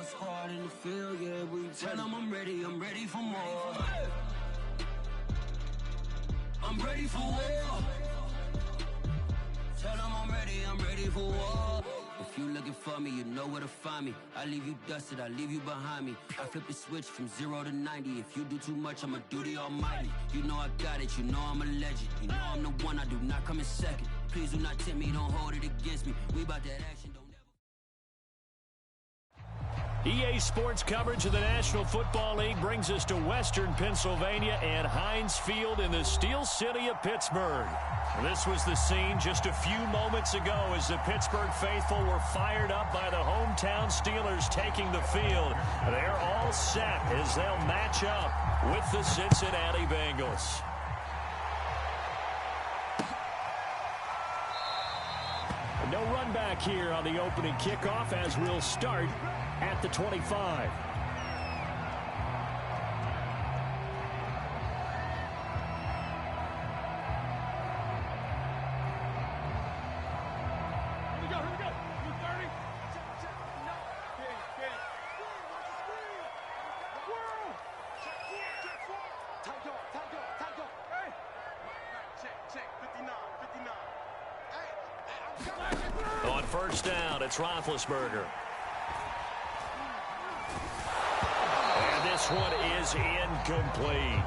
squad in the field, yeah, we tell them I'm ready for more. I'm ready for war. Tell them I'm ready for war. If you looking for me, you know where to find me. I leave you dusted, I leave you behind me. I flip the switch from 0 to 90. If you do too much, I'ma do the almighty. You know I got it, you know I'm a legend. You know I'm the one, I do not come in second. Please do not tempt me, don't hold it against me. We about that action, don't EA Sports coverage of the National Football League brings us to Western Pennsylvania and Heinz Field in the Steel City of Pittsburgh. This was the scene just a few moments ago as the Pittsburgh faithful were fired up by the hometown Steelers taking the field. They're all set as they'll match up with the Cincinnati Bengals. No run back here on the opening kickoff as we'll start at the 25. On first down, it's Roethlisberger. And this one is incomplete.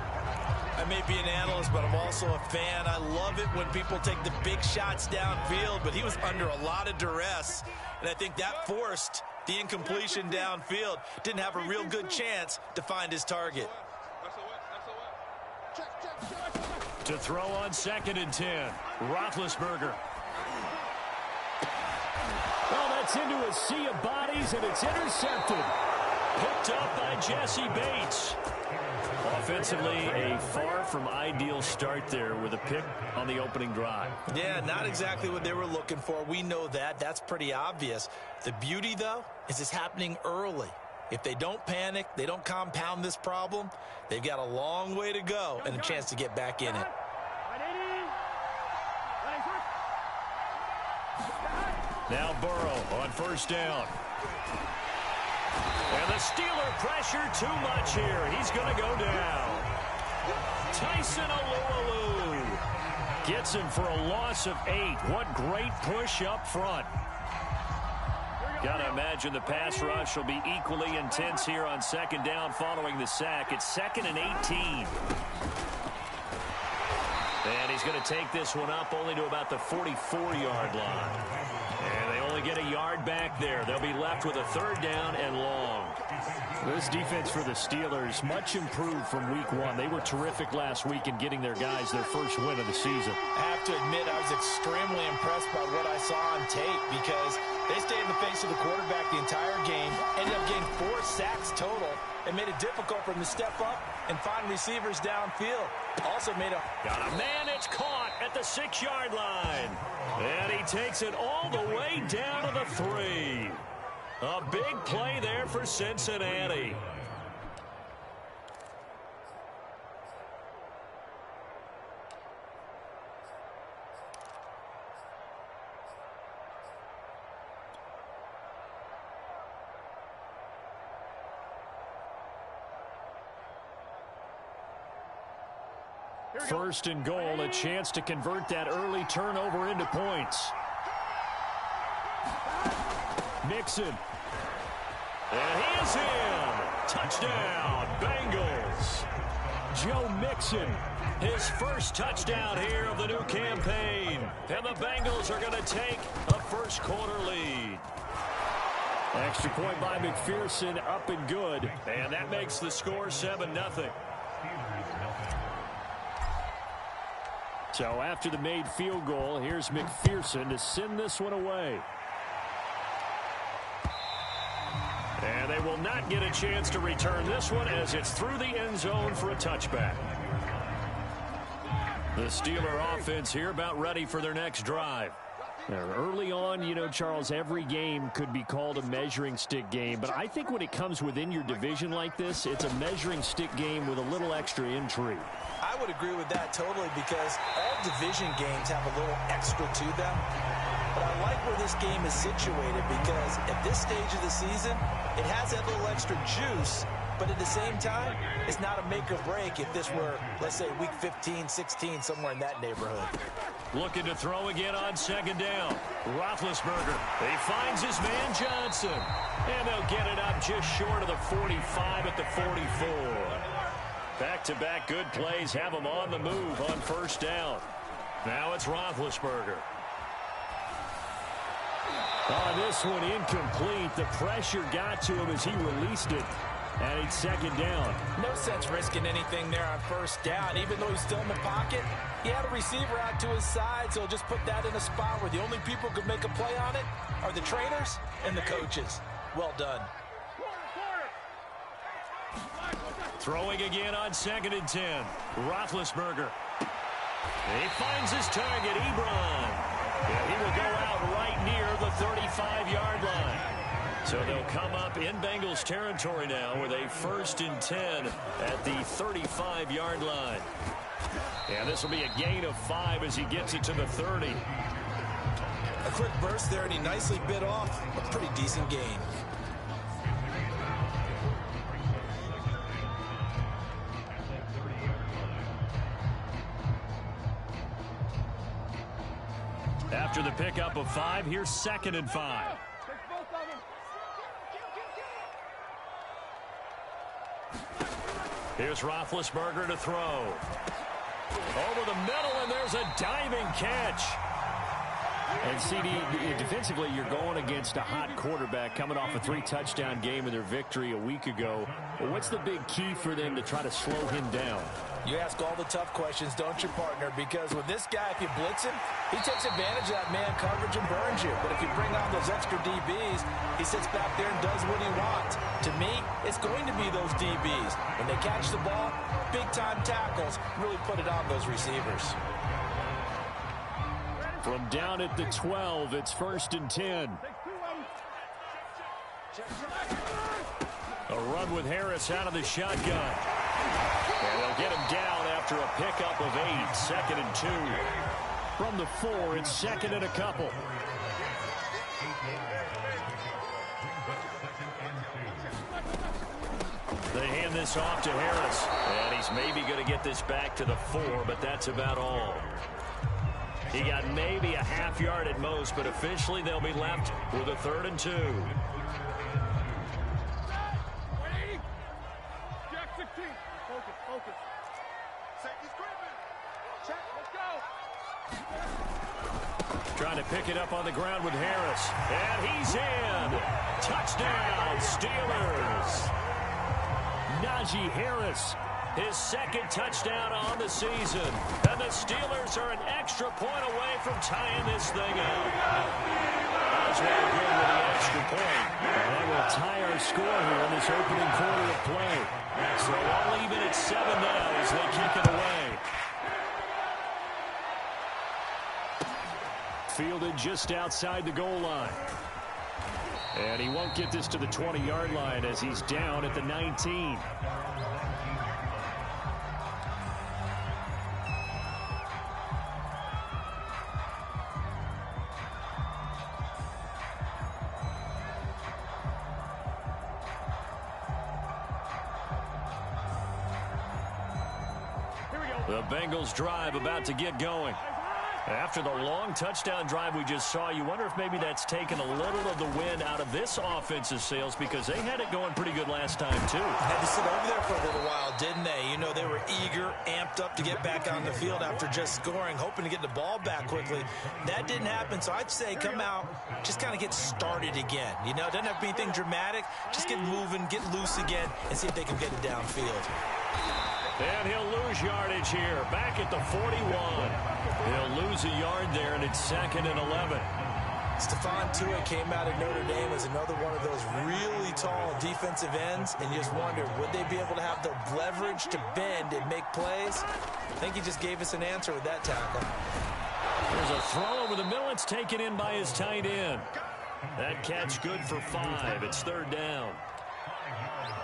I may be an analyst, but I'm also a fan. I love it when people take the big shots downfield, but he was under a lot of duress, and I think that forced the incompletion downfield. Didn't have a real good chance to find his target. To throw on 2nd and 10, Roethlisberger. Well, that's into a sea of bodies, and it's intercepted. Picked up by Jesse Bates. Offensively, a far from ideal start there with a pick on the opening drive. Yeah, not exactly what they were looking for. We know that. That's pretty obvious. The beauty, though, is it's happening early. If they don't panic, they don't compound this problem, they've got a long way to go and a chance to get back in it. Now Burrow on first down. And the Steeler pressure too much here. He's going to go down. Tyson Alualu gets him for a loss of 8. What great push up front. Got to imagine the pass rush will be equally intense here on 2nd down following the sack. It's 2nd and 18. And he's going to take this one up only to about the 44-yard line. And they only get a yard back there. They'll be left with a 3rd down and long. This defense for the Steelers, much improved from week 1. They were terrific last week in getting their guys their first win of the season. I have to admit, I was extremely impressed by what I saw on tape because they stayed in the face of the quarterback the entire game, ended up getting 4 sacks total, and made it difficult for them to step up and find receivers downfield. Also made a... Got a man, it's caught at the 6-yard line. And he takes it all the way down to the 3. A big play there for Cincinnati. First and goal, a chance to convert that early turnover into points. Mixon. And he is in. Touchdown, Bengals. Joe Mixon. His first touchdown here of the new campaign. And the Bengals are going to take a first quarter lead. Extra point by McPherson, up and good. And that makes the score 7-0. So after the made field goal, here's McPherson to send this one away. And they will not get a chance to return this one as it's through the end zone for a touchback. The Steeler offense here about ready for their next drive. Early on, you know, Charles, every game could be called a measuring stick game. But I think when it comes within your division like this, it's a measuring stick game with a little extra intrigue. I would agree with that totally because all division games have a little extra to them. But I I like where this game is situated because at this stage of the season, it has that little extra juice, but at the same time, it's not a make or break if this were, let's say, week 15, 16, somewhere in that neighborhood. Looking to throw again on second down. Roethlisberger. He finds his man Johnson. And they'll get it up just short of the 45 at the 44. Back-to-back good plays have him on the move on first down. Now it's Roethlisberger. On this one, incomplete. The pressure got to him as he released it. And it's second down. No sense risking anything there on first down. Even though he's still in the pocket, he had a receiver out to his side, so he'll just put that in a spot where the only people who could make a play on it are the trainers and the coaches. Well done. Throwing again on second and 10. Roethlisberger. He finds his target, Ebron. Yeah, he will go out right near the 35-yard line. So they'll come up in Bengals territory now with a 1st and 10 at the 35-yard line. And this will be a gain of 5 as he gets it to the 30. A quick burst there, and he nicely bit off a pretty decent gain. After the pickup of 5, here's 2nd and 5. Here's Roethlisberger to throw. Over the middle, and there's a diving catch. And CD, defensively, you're going against a hot quarterback coming off a 3-touchdown game in their victory a week ago. Well, what's the big key for them to try to slow him down? You ask all the tough questions, don't you, partner? Because with this guy, if you blitz him, he takes advantage of that man coverage and burns you. But if you bring on those extra DBs, he sits back there and does what he wants. To me, it's going to be those DBs. When they catch the ball, big-time tackles really put it on those receivers. From down at the 12, it's 1st and 10. A run with Harris out of the shotgun. And they'll get him down after a pickup of 8. 2nd and 2. From the 4, it's 2nd and a couple. They hand this off to Harris. And he's maybe going to get this back to the 4, but that's about all. He got maybe a half yard at most, but officially they'll be left with a 3rd and 2. Trying to pick it up on the ground with Harris. And he's in. Touchdown, Steelers. Najee Harris. His 2nd touchdown on the season. And the Steelers are an extra point away from tying this thing up. Oswald good with the extra point. And they will tie our score here in this opening quarter of play. So all even at 7 now as they kick it away. Fielded just outside the goal line. And he won't get this to the 20-yard line as he's down at the 19. The Bengals drive about to get going. After the long touchdown drive we just saw, you wonder if maybe that's taken a little of the wind out of this offensive sails because they had it going pretty good last time, too. Had to sit over there for a little while, didn't they? You know, they were eager, amped up to get back on the field after just scoring, hoping to get the ball back quickly. That didn't happen, so I'd say come out, just kind of get started again. You know, it doesn't have to be anything dramatic. Just get moving, get loose again, and see if they can get it downfield. And he'll lose yardage here, back at the 41. He'll lose a yard there, and it's 2nd and 11. Stephon Tuitt came out of Notre Dame as another one of those really tall defensive ends, and you just wonder, would they be able to have the leverage to bend and make plays? I think he just gave us an answer with that tackle. There's a throw over the middle. It's taken in by his tight end. That catch good for 5. It's 3rd down.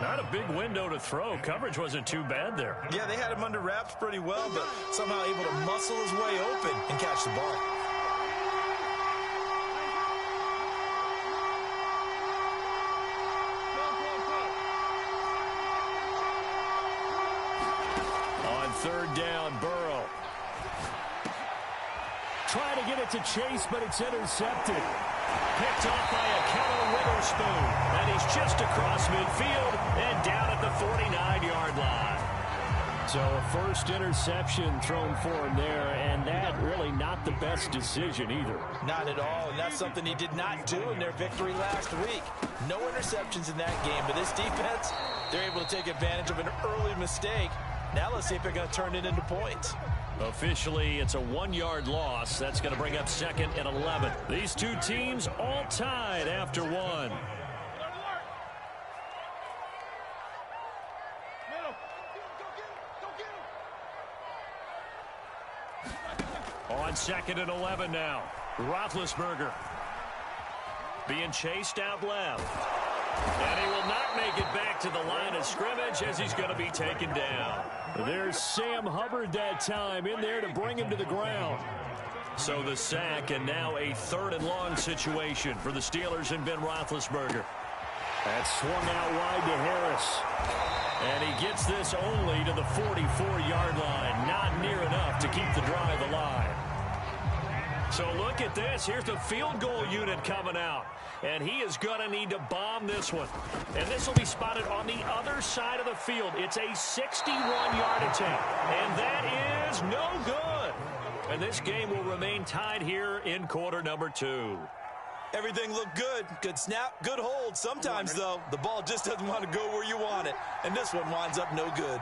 Not a big window to throw. Coverage wasn't too bad there. Yeah, they had him under wraps pretty well, but somehow able to muscle his way open and catch the ball. 3rd down, Burrow. Trying to get it to Chase, but it's intercepted. Picked off by a Keller Witherspoon. And he's just across midfield and down at the 49-yard line. So a first interception thrown for him there, and that really not the best decision either. Not at all, and that's something he did not do in their victory last week. No interceptions in that game, but this defense, they're able to take advantage of an early mistake. Now let's see if they're going to turn it into points. Officially, it's a 1-yard loss. That's going to bring up 2nd and 11. These two teams all tied after 1. On 2nd and 11 now. Roethlisberger being chased out left. And he will not make it back to the line of scrimmage as he's going to be taken down. There's Sam Hubbard that time in there to bring him to the ground. So the sack, and now a 3rd and long situation for the Steelers and Ben Roethlisberger. That swung out wide to Harris. And he gets this only to the 44-yard line. Not near enough to keep the drive alive. So look at this. Here's the field goal unit coming out. And he is going to need to bomb this one. And this will be spotted on the other side of the field. It's a 61-yard attempt. And that is no good. And this game will remain tied here in quarter number 2. Everything looked good. Good snap, good hold. Sometimes, though, the ball just doesn't want to go where you want it. And this one winds up no good.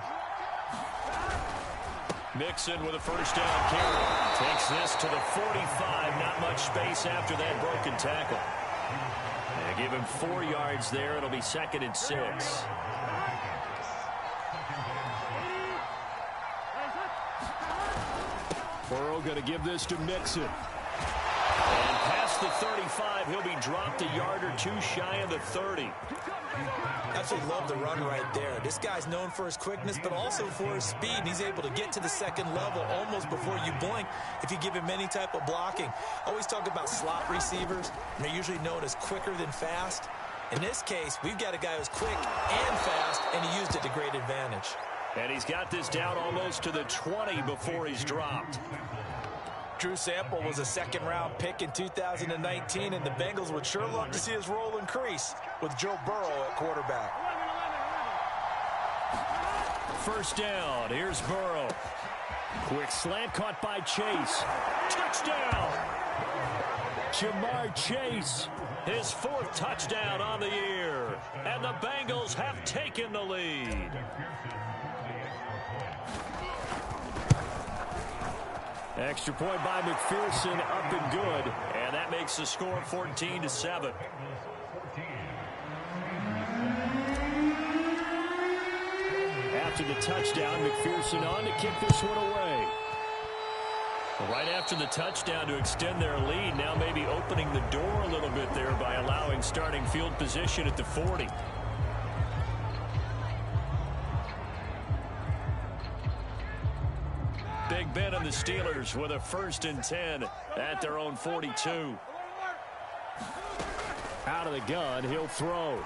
Mixon with a 1st down carry. Takes this to the 45. Not much space after that broken tackle. And give him 4 yards there. It'll be 2nd and 6. Burrow going to give this to Mixon. And past the 35, he'll be dropped a yard or 2 shy of the 30. Absolutely love the run right there. This guy's known for his quickness, but also for his speed. And he's able to get to the 2nd level almost before you blink if you give him any type of blocking. Always talk about slot receivers, and they're usually known as quicker than fast. In this case, we've got a guy who's quick and fast, and he used it to great advantage. And he's got this down almost to the 20 before he's dropped. Drew Sample was a 2nd-round pick in 2019, and the Bengals would sure love to see his role increase with Joe Burrow at quarterback. 1st down. Here's Burrow. Quick slant caught by Chase. Touchdown! Jamar Chase. His 4th touchdown on the year. And the Bengals have taken the lead. Extra point by McPherson, up and good. And that makes the score 14-7. After the touchdown, McPherson on to kick this one away. Right after the touchdown to extend their lead, now maybe opening the door a little bit there by allowing starting field position at the 40. Big Ben and the Steelers with a 1st and 10 at their own 42. Out of the gun, he'll throw.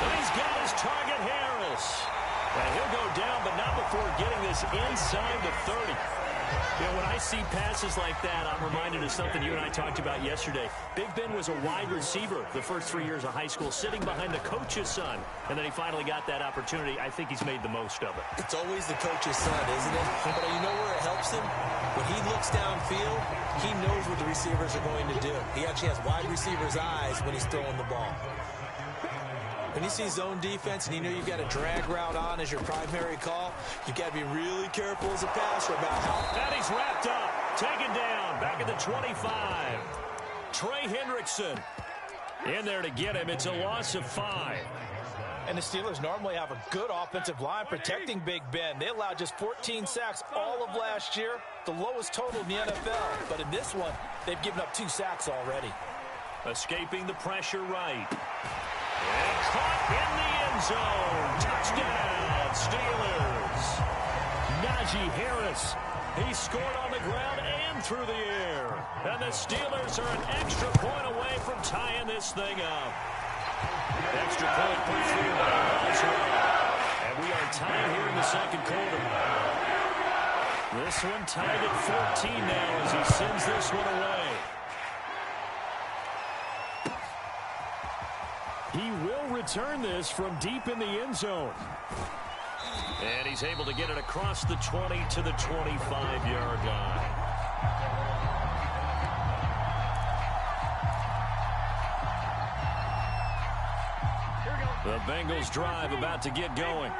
And he's got his target, Harris. And he'll go down, but not before getting this inside the 30. You know, when I see passes like that, I'm reminded of something you and I talked about yesterday. Big Ben was a wide receiver the first 3 years of high school, sitting behind the coach's son. And then he finally got that opportunity. I think he's made the most of it. It's always the coach's son, isn't it? But you know where it helps him? When he looks downfield, he knows what the receivers are going to do. He actually has wide receivers' eyes when he's throwing the ball. When you see zone defense and you know you've got a drag route on as your primary call, you've got to be really careful as a passer about how. And he's wrapped up, taken down, back at the 25. Trey Hendrickson in there to get him. It's a loss of 5. And the Steelers normally have a good offensive line protecting Big Ben. They allowed just 14 sacks all of last year, the lowest total in the NFL. But in this one, they've given up 2 sacks already. Escaping the pressure right. And caught in the end zone. Touchdown, Steelers. Najee Harris. He scored on the ground and through the air. And the Steelers are an extra point away from tying this thing up. Extra point pursued by Boswell. And And we are tied here in the second quarter. This one tied at 14 now as he sends this one away. He will return this from deep in the end zone. And he's able to get it across the 20 to the 25-yard line. The Bengals drive about to get going.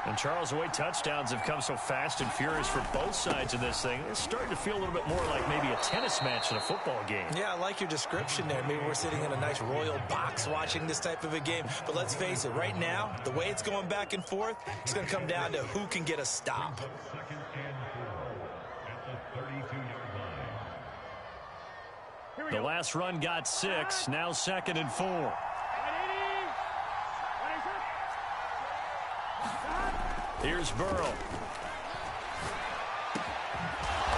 And Charles, the way touchdowns have come so fast and furious for both sides of this thing, it's starting to feel a little bit more like maybe a tennis match in a football game. Yeah, I like your description there. Maybe we're sitting in a nice royal box watching this type of a game. But let's face it, right now, the way it's going back and forth, it's going to come down to who can get a stop. The last run got 6, now 2nd and 4. Here's Burrow.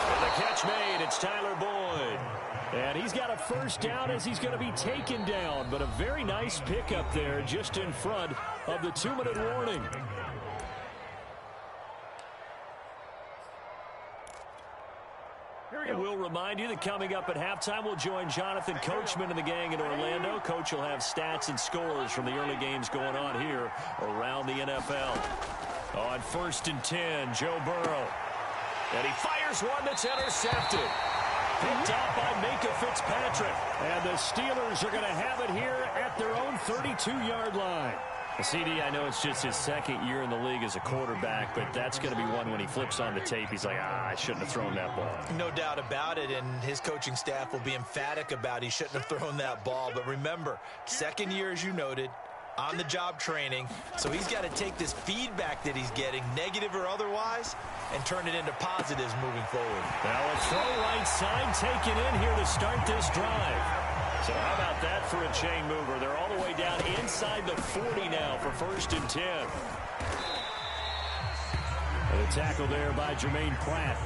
And the catch made. It's Tyler Boyd. And he's got a first down as he's going to be taken down. But a very nice pickup there just in front of the 2-minute warning. And we'll remind you that coming up at halftime, we'll join Jonathan Coachman and the gang in Orlando. Coach will have stats and scores from the early games going on here around the NFL. On 1st and 10, Joe Burrow. And he fires one that's intercepted. Picked off by Minka Fitzpatrick. And the Steelers are going to have it here at their own 32-yard line. CD, I know it's just his 2nd year in the league as a quarterback, but that's going to be one when he flips on the tape, he's like, I shouldn't have thrown that ball. No doubt about it, and his coaching staff will be emphatic about he shouldn't have thrown that ball. But remember, 2nd year, as you noted, on-the-job training, so he's got to take this feedback that he's getting, negative or otherwise, and turn it into positives moving forward. Now a throw right side taken in here to start this drive. So how about that for a chain mover? They're all the way down inside the 40 now for 1st and 10. And a tackle there by Jermaine Pratt.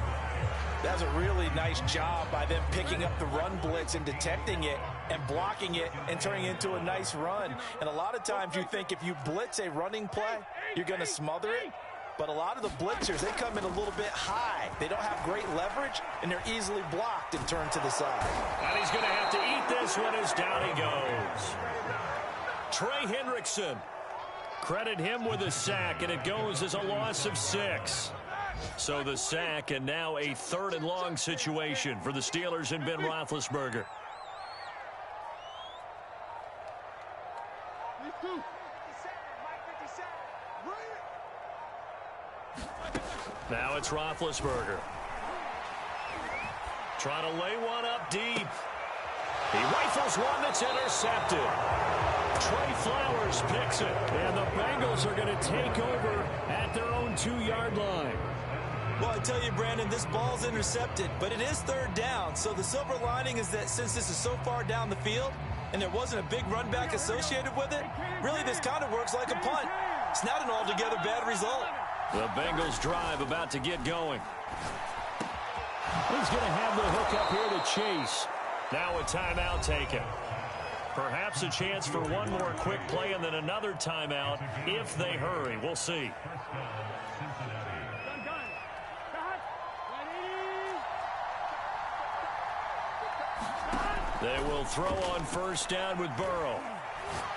That's a really nice job by them picking up the run blitz and detecting it and blocking it and turning it into a nice run. And a lot of times you think if you blitz a running play, you're going to smother it. But a lot of the blitzers, they come in a little bit high. They don't have great leverage, and they're easily blocked and turned to the side. And he's going to have to eat this one as down he goes. Trey Hendrickson. Credit him with a sack, and it goes as a loss of 6. So the sack, and now a 3rd and long situation for the Steelers and Ben Roethlisberger. Now it's Roethlisberger. Trying to lay one up deep. He rifles one that's intercepted. Trey Flowers picks it. And the Bengals are going to take over at their own 2-yard line. Well, I tell you, Brandon, this ball's intercepted, but it is 3rd down. So the silver lining is that since this is so far down the field and there wasn't a big run back associated with it, really this kind of works like a punt. It's not an altogether bad result. The Bengals drive about to get going. He's going to have the hook up here to Chase. Now a timeout taken. Perhaps a chance for one more quick play and then another timeout if they hurry. We'll see. They will throw on 1st down with Burrow.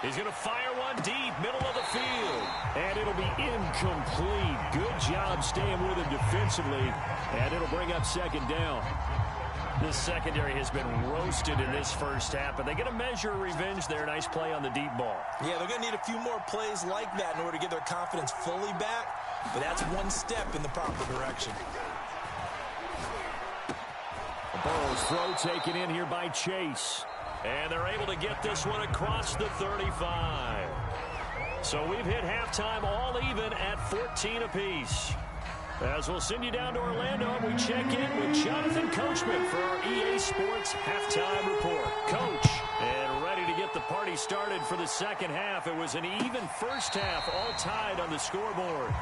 He's going to fire one deep, middle of the field. And it'll be incomplete. Good job staying with him defensively. And it'll bring up 2nd down. This secondary has been roasted in this first half, but they get a measure of revenge there. Nice play on the deep ball. Yeah, they're going to need a few more plays like that in order to get their confidence fully back. But that's one step in the proper direction. Burrow's throw taken in here by Chase. And they're able to get this one across the 35. So we've hit halftime all even at 14 apiece. As we'll send you down to Orlando, we check in with Jonathan Coachman for our EA Sports Halftime Report. Coach, and ready to get the party started for the second half. It was an even first half, all tied on the scoreboard.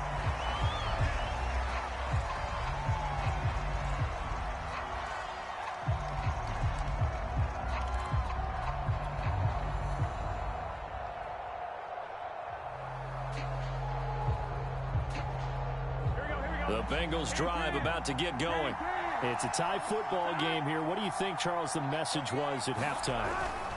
The Bengals drive about to get going. It's a tie football game here. What do you think, Charles, the message was at halftime?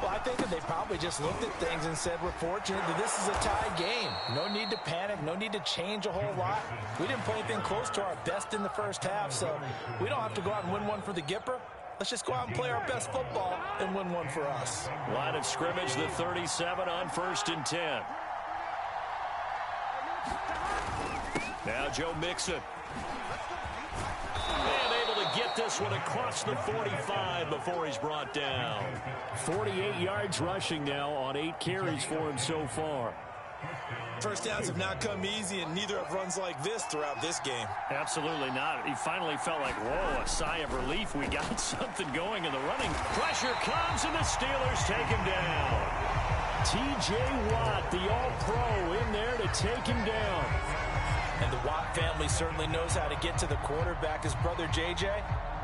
Well, I think that they probably just looked at things and said, we're fortunate that this is a tie game. No need to panic. No need to change a whole lot. We didn't play anything close to our best in the first half, so we don't have to go out and win one for the Gipper. Let's just go out and play our best football and win one for us. Line of scrimmage, the 37 on 1st and 10. Now Joe Mixon. And able to get this one across the 45 before he's brought down. 48 yards rushing now on 8 carries for him so far. First downs have not come easy, and neither have runs like this throughout this game. Absolutely not. He finally felt like, whoa, a sigh of relief. We got something going in the running. Pressure comes, and the Steelers take him down. T.J. Watt, the All-Pro, in there to take him down. And the Watt family certainly knows how to get to the quarterback. His brother, J.J.,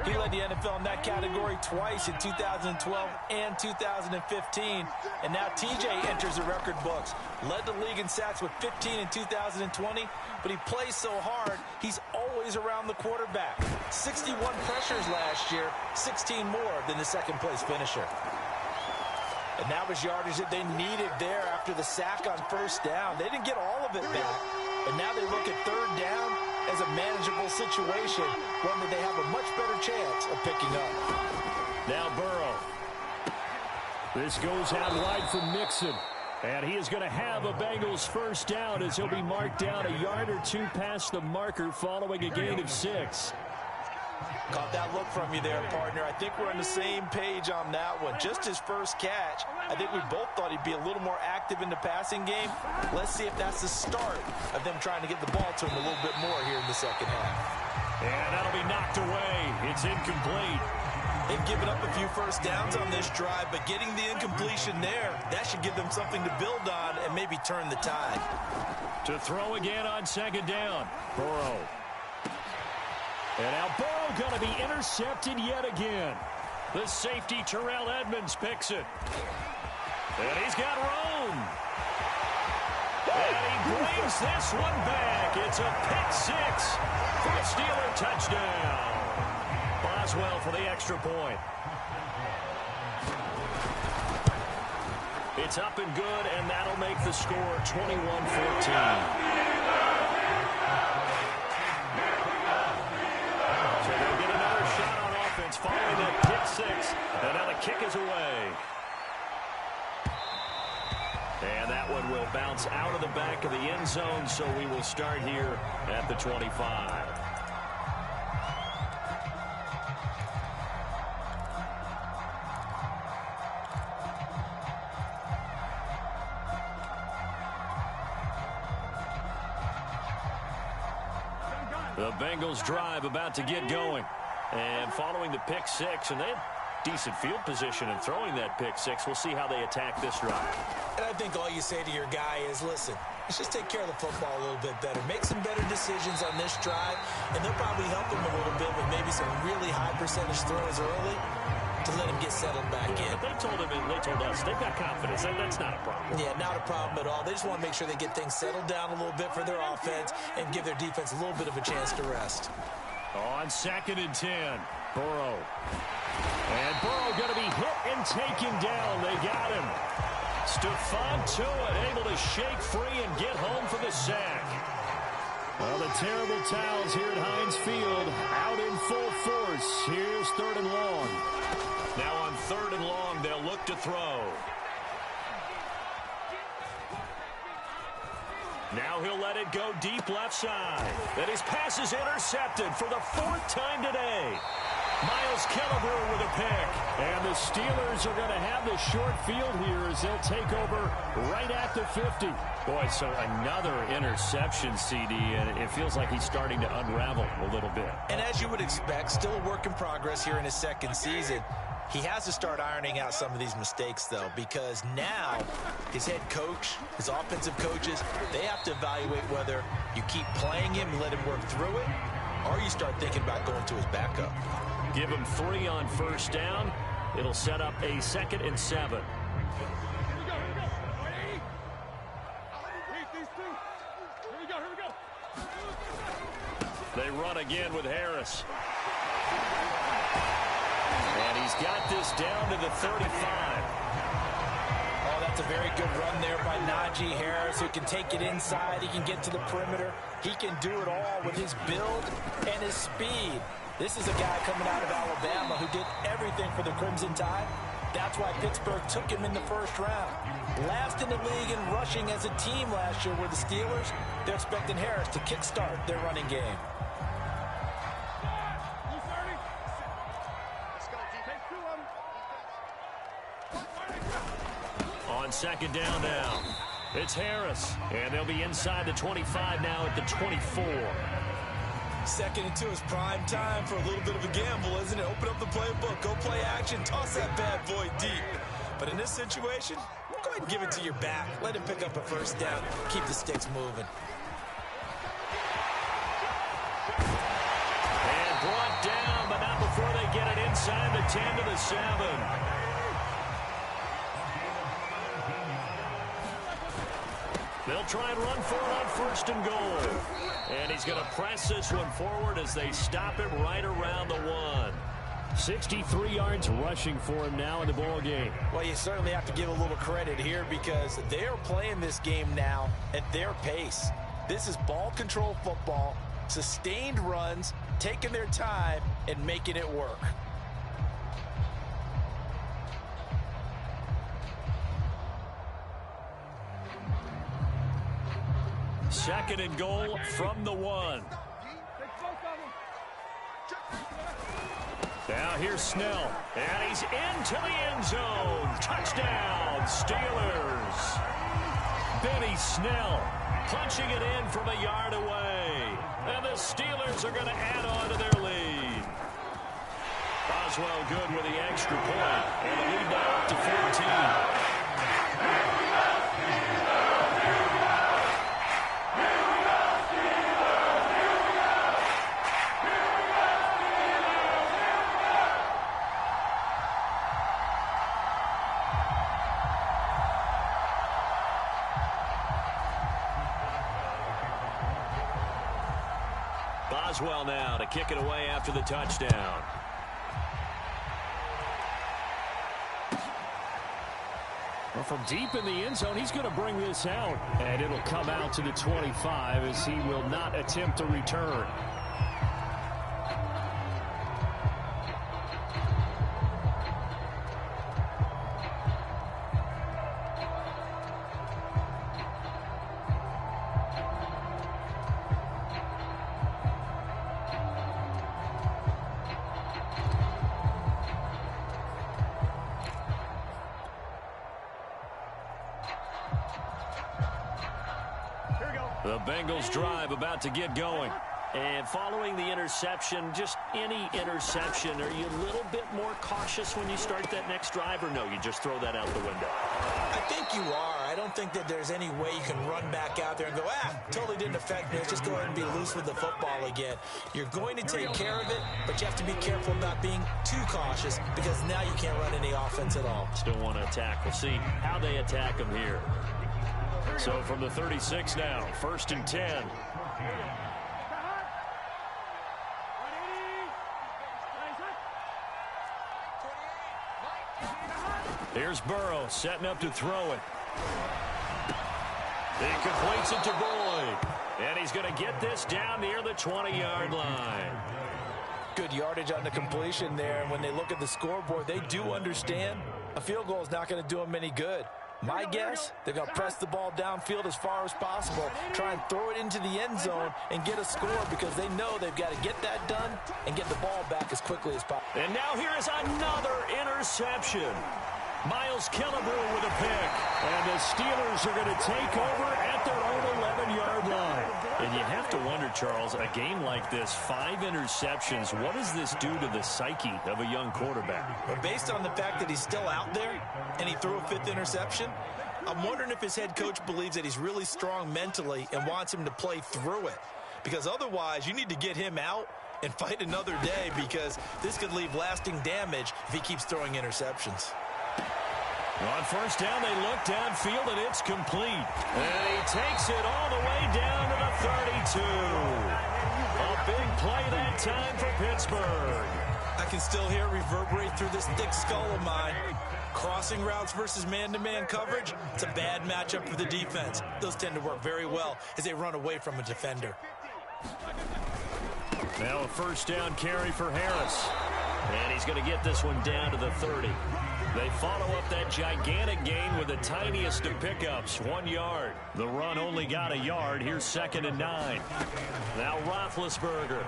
he led the NFL in that category twice in 2012 and 2015. And now T.J. enters the record books. Led the league in sacks with 15 in 2020, but he plays so hard, he's always around the quarterback. 61 pressures last year, 16 more than the second-place finisher. And that was yardage that they needed there after the sack on first down. They didn't get all of it back, but now they look at third down as a manageable situation, one that they have a much better chance of picking up. Now Burrow. This goes out wide for Mixon. And he is going to have a Bengals first down as he'll be marked down a yard or two past the marker following a gain of 6. Caught that look from you there, partner. I think we're on the same page on that one. Just his first catch. I think we both thought he'd be a little more active in the passing game. Let's see if that's the start of them trying to get the ball to him a little bit more here in the second half. And that'll be knocked away. It's incomplete. They've given up a few first downs on this drive, but getting the incompletion there, that should give them something to build on and maybe turn the tide. To throw again on second down. Burrow. And now Burrow going to be intercepted yet again. The safety, Terrell Edmonds, picks it. And he's got room. And he brings this one back. It's a pick 6 for a Steeler touchdown. Boswell for the extra point. It's up and good, and that'll make the score 21-14. Following that pick 6, and now the kick is away. And that one will bounce out of the back of the end zone, so we will start here at the 25. The Bengals drive about to get going. And following the pick 6, and they have decent field position in throwing that pick 6. We'll see how they attack this drive. And I think all you say to your guy is, listen, let's just take care of the football a little bit better. Make some better decisions on this drive, and they'll probably help him a little bit with maybe some really high percentage throws early to let him get settled back in. But they told us, they've got confidence. That's not a problem. Yeah, not a problem at all. They just want to make sure they get things settled down a little bit for their offense and give their defense a little bit of a chance to rest. On 2nd and 10, Burrow. And Burrow going to be hit and taken down. They got him. Stephon Tuitt able to shake free and get home for the sack. Well, the terrible towels here at Heinz Field out in full force. Here's 3rd and long. Now on 3rd and long, they'll look to throw. Now he'll let it go deep left side. And his pass is intercepted for the 4th time today. Miles Killebrew with a pick. And the Steelers are going to have the short field here as they'll take over right at the 50. Boy, so another interception, CD, and it feels like he's starting to unravel a little bit. And as you would expect, still a work in progress here in his 2nd season. He has to start ironing out some of these mistakes, though, because now his head coach, his offensive coaches, they have to evaluate whether you keep playing him and let him work through it, or you start thinking about going to his backup. Give him 3 on first down. It'll set up a 2nd and 7. They run again with Harris. And he's got this down to the 35. Oh, that's a very good run there by Najee Harris, who can take it inside. He can get to the perimeter. He can do it all with his build and his speed. This is a guy coming out of Alabama who did everything for the Crimson Tide. That's why Pittsburgh took him in the first round. Last in the league in rushing as a team last year were the Steelers. They're expecting Harris to kickstart their running game. On second down now, it's Harris, and they'll be inside the 25 now at the 24. Second and 2 is prime time for a little bit of a gamble, isn't it? Open up the playbook, go play action, toss that bad boy deep. But in this situation, go ahead and give it to your back. Let him pick up a first down. Keep the sticks moving. And brought down, but not before they get it inside the 10 to the 7. They'll try and run for it on first and goal. And he's going to press this one forward as they stop it right around the 1. 63 yards rushing for him now in the ball game. Well, you certainly have to give a little credit here because they are playing this game now at their pace. This is ball control football, sustained runs, taking their time and making it work. Second and goal from the 1. Now here's Snell, and he's into the end zone. Touchdown, Steelers. Benny Snell punching it in from a yard away. And the Steelers are going to add on to their lead. Boswell good with the extra point, and the lead now up to 14. Boswell now to kick it away after the touchdown. Well, from deep in the end zone, he's going to bring this out. And it'll come out to the 25 as he will not attempt to return. The Bengals drive about to get going. And following the interception, just any interception, are you a little bit more cautious when you start that next drive, or no, you just throw that out the window? I think you are. I don't think that there's any way you can run back out there and go, totally didn't affect me. Let's just go ahead and be loose with the football again. You're going to take care of it, but you have to be careful about being too cautious because now you can't run any offense at all. Still want to attack. We'll see how they attack them here. So from the 36 now, first and 10. Here's Burrow setting up to throw it. He completes it to Boyd. And he's going to get this down near the 20-yard line. Good yardage on the completion there. And when they look at the scoreboard, they do understand a field goal is not going to do them any good. My guess, they're going to press the ball downfield as far as possible, try and throw it into the end zone and get a score because they know they've got to get that done and get the ball back as quickly as possible. And now here is another interception. Miles Killebrew with a pick. And the Steelers are going to take over at their own 11-yard line. And you have to wonder, Charles, a game like this, 5 interceptions, what does this do to the psyche of a young quarterback? But based on the fact that he's still out there and he threw a 5th interception, I'm wondering if his head coach believes that he's really strong mentally and wants him to play through it. Because otherwise, you need to get him out and fight another day because this could leave lasting damage if he keeps throwing interceptions. On first down, they look downfield, and it's complete. And he takes it all the way down to the 32. A big play that time for Pittsburgh. I can still hear it reverberate through this thick skull of mine. Crossing routes versus man-to-man coverage, it's a bad matchup for the defense. Those tend to work very well as they run away from a defender. Now a first down carry for Harris. And he's going to get this one down to the 30. They follow up that gigantic gain with the tiniest of pickups, 1 yard. The run only got a yard. Here's 2nd and 9. Now Roethlisberger.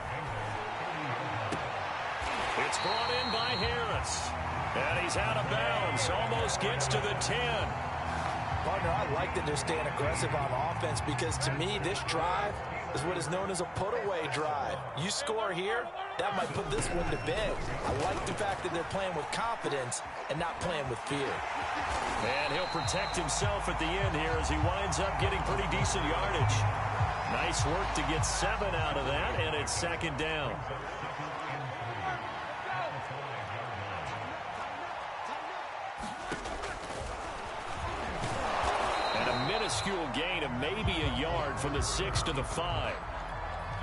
It's brought in by Harris. And he's out of bounds. Almost gets to the 10. Partner, I like that they're staying aggressive on offense because to me, this drive is what is known as a put-away drive. You score here, that might put this one to bed. I like the fact that they're playing with confidence and not playing with fear. And he'll protect himself at the end here as he winds up getting pretty decent yardage. Nice work to get 7 out of that, and it's 2nd down. Minuscule gain of maybe a yard from the 6 to the 5.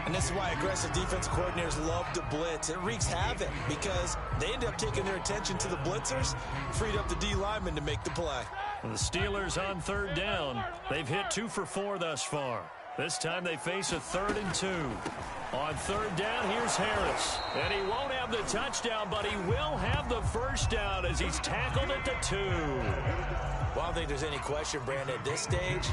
And this is why aggressive defense coordinators love to blitz. It wreaks havoc because they end up taking their attention to the blitzers, freed up the D lineman to make the play. The Steelers on 3rd down. They've hit 2 for 4 thus far. This time they face a 3rd and 2. On 3rd down, here's Harris. And he won't have the touchdown, but he will have the first down as he's tackled at the 2. Well, I don't think there's any question, Brandon, at this stage,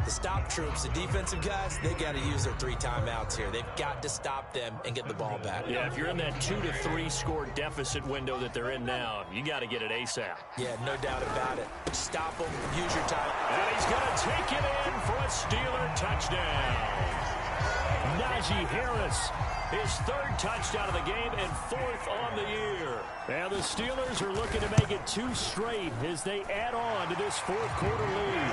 the stop troops, the defensive guys, they got to use their 3 timeouts here. They've got to stop them and get the ball back. Yeah, if you're in that 2 to 3 score deficit window that they're in now, you got to get it ASAP. Yeah, no doubt about it. Stop them, use your time. And he's going to take it in for a Steeler touchdown. Najee Harris, his 3rd touchdown of the game and 4th on the year. And the Steelers are looking to make it 2 straight as they add on to this 4th quarter lead.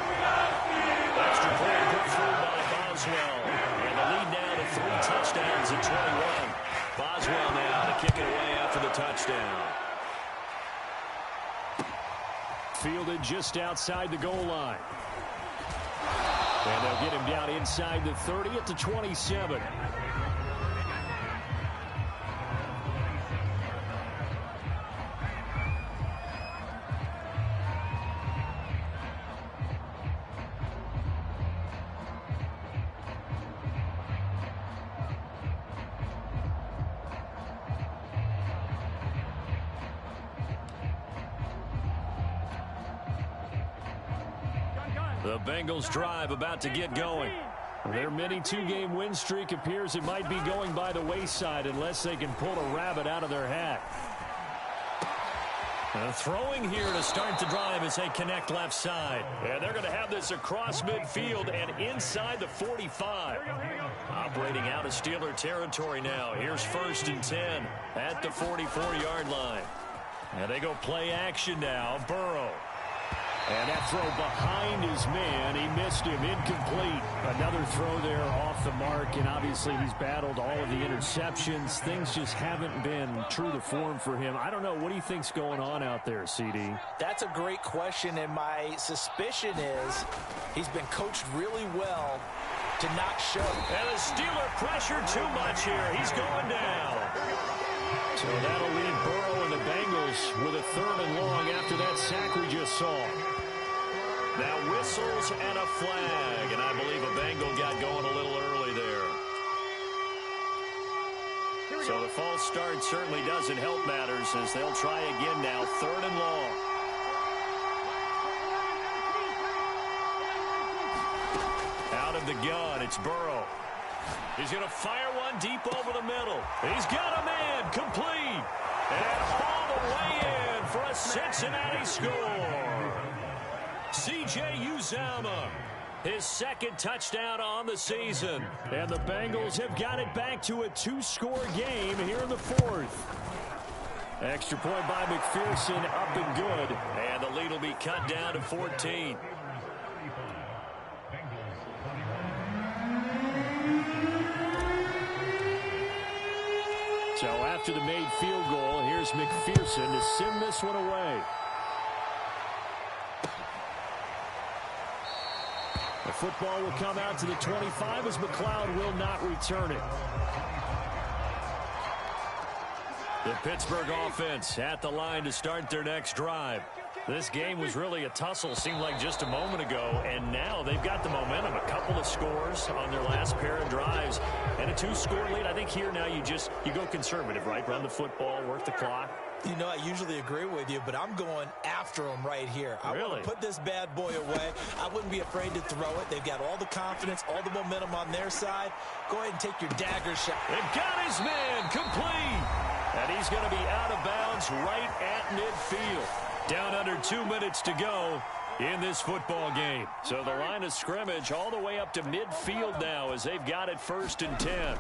Extra point put through by Boswell. And the lead now to 3 touchdowns at 21. Boswell now to kick it away after the touchdown. Fielded just outside the goal line. And they'll get him down inside the 30 at the 27. The Bengals drive about to get going. Their mini 2-game win streak appears it might be going by the wayside unless they can pull a rabbit out of their hat. Throwing here to start the drive as they connect left side. And they're going to have this across midfield and inside the 45. Operating out of Steeler territory now. Here's 1st and 10 at the 44-yard line. And they go play action now. Burrow. And that throw behind his man, he missed him, incomplete. Another throw there off the mark, and obviously he's battled all of the interceptions. Things just haven't been true to form for him. I don't know, what do you think's going on out there, CD? That's a great question, and my suspicion is he's been coached really well to not show. And the Steeler pressure too much here. He's going down. So that'll leave Burrow and the Bengals with a 3rd and long after that sack we just saw. Now whistles and a flag, and I believe a Bengal got going a little early there. So the false start certainly doesn't help matters as they'll try again now, 3rd and long. Out of the gun, it's Burrow. He's going to fire one deep over the middle. He's got a man, complete. And all the way in for a Cincinnati score. C.J. Uzomah, his 2nd touchdown on the season. And the Bengals have got it back to a 2-score game here in the 4th. Extra point by McPherson, up and good. And the lead will be cut down to 14. So after the made field goal, here's McPherson to send this one away. The football will come out to the 25 as McLeod will not return it. The Pittsburgh offense at the line to start their next drive. This game was really a tussle, seemed like just a moment ago, and now they've got the momentum. A couple of scores on their last pair of drives, and a 2-score lead. I think here now you go conservative, right? Run the football, work the clock. You know, I usually agree with you, but I'm going after them right here. I want to put this bad boy away. I wouldn't be afraid to throw it. They've got all the confidence, all the momentum on their side. Go ahead and take your dagger shot. They've got his man complete. And he's going to be out of bounds right at midfield. Down under 2 minutes to go in this football game. So the line of scrimmage all the way up to midfield now as they've got it 1st and 10.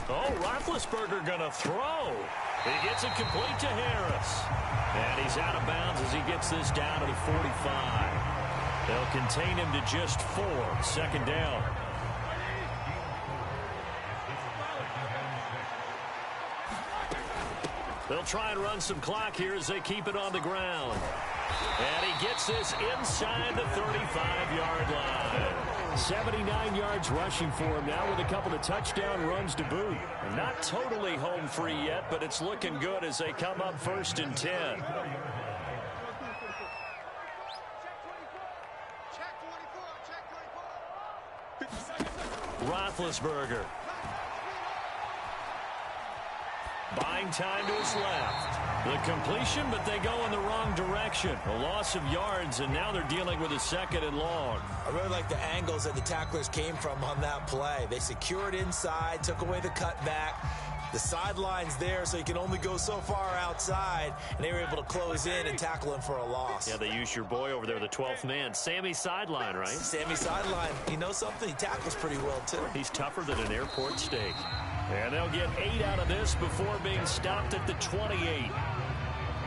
Oh, Roethlisberger going to throw. He gets it complete to Harris. And he's out of bounds as he gets this down to the 45. They'll contain him to just 4. 2nd down. They'll try and run some clock here as they keep it on the ground. And he gets this inside the 35-yard line. 79 yards rushing for him now with a couple of touchdown runs to boot. Not totally home free yet, but it's looking good as they come up 1st and 10. Roethlisberger. Buying time to his left. The completion, but they go in the wrong direction. A loss of yards, and now they're dealing with a 2nd and long. I really like the angles that the tacklers came from on that play. They secured inside, took away the cutback. The sideline's there, so you can only go so far outside, and they were able to close in and tackle him for a loss. Yeah, they used your boy over there, the 12th man. Sammy Sideline, right? Sammy Sideline. You know something? He tackles pretty well, too. He's tougher than an airport steak. And they'll get 8 out of this before being stopped at the 28.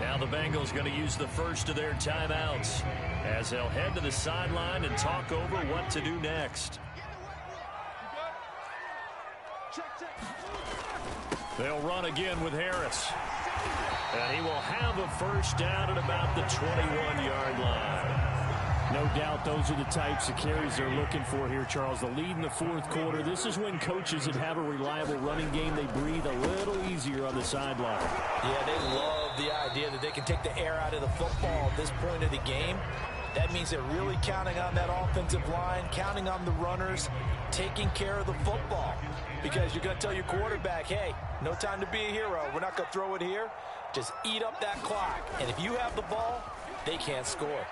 Now the Bengals going to use the first of their timeouts as they'll head to the sideline and talk over what to do next. They'll run again with Harris. And he will have a 1st down at about the 21-yard line. No doubt those are the types of carries they're looking for here, Charles. The lead in the 4th quarter. This is when coaches that have a reliable running game, they breathe a little easier on the sideline. Yeah, they love the idea that they can take the air out of the football at this point of the game. That means they're really counting on that offensive line, counting on the runners, taking care of the football. Because you're going to tell your quarterback, hey, no time to be a hero. We're not going to throw it here. Just eat up that clock. And if you have the ball, they can't score.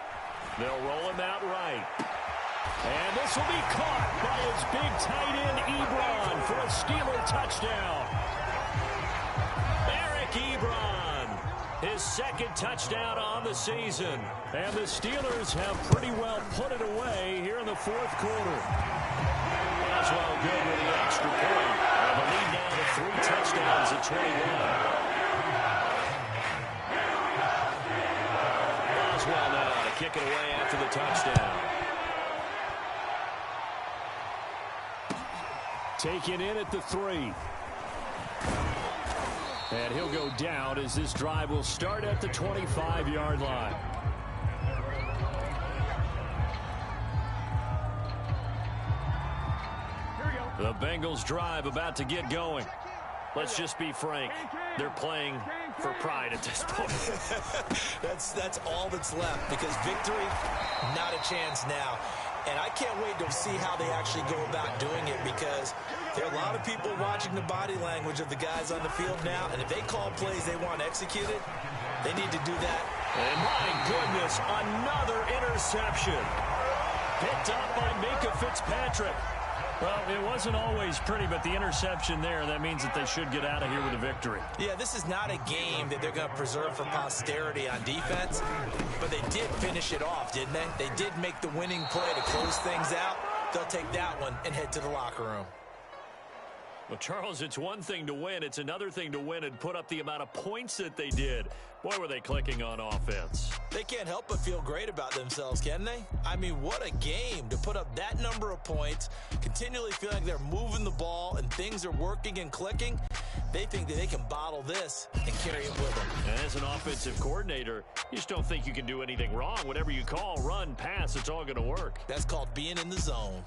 They'll roll him out right. And this will be caught by his big tight end, Ebron, for a Steeler touchdown. Eric Ebron, his 2nd touchdown on the season. And the Steelers have pretty well put it away here in the 4th quarter. Boswell good with the extra point. And the lead now to 3 touchdowns at 21. Boswell now to kick it away after the touchdown. Taken in at the 3. And he'll go down as this drive will start at the 25-yard line. The Bengals drive about to get going. Let's just be frank. They're playing for pride at this point. That's all that's left, because victory, not a chance now. And I can't wait to see how they actually go about doing it, because there are a lot of people watching the body language of the guys on the field now, and if they call plays they want executed, they need to do that. And my goodness, another interception. Picked up by Minka Fitzpatrick. Well, it wasn't always pretty, but the interception there, that means that they should get out of here with a victory. Yeah, this is not a game that they're going to preserve for posterity on defense, but they did finish it off, didn't they? They did make the winning play to close things out. They'll take that one and head to the locker room. Well, Charles, it's one thing to win. It's another thing to win and put up the amount of points that they did. Boy, were they clicking on offense. They can't help but feel great about themselves, can they? I mean, what a game to put up that number of points, continually feel like they're moving the ball and things are working and clicking. They think that they can bottle this and carry it with them. And as an offensive coordinator, you just don't think you can do anything wrong. Whatever you call, run, pass, it's all going to work. That's called being in the zone.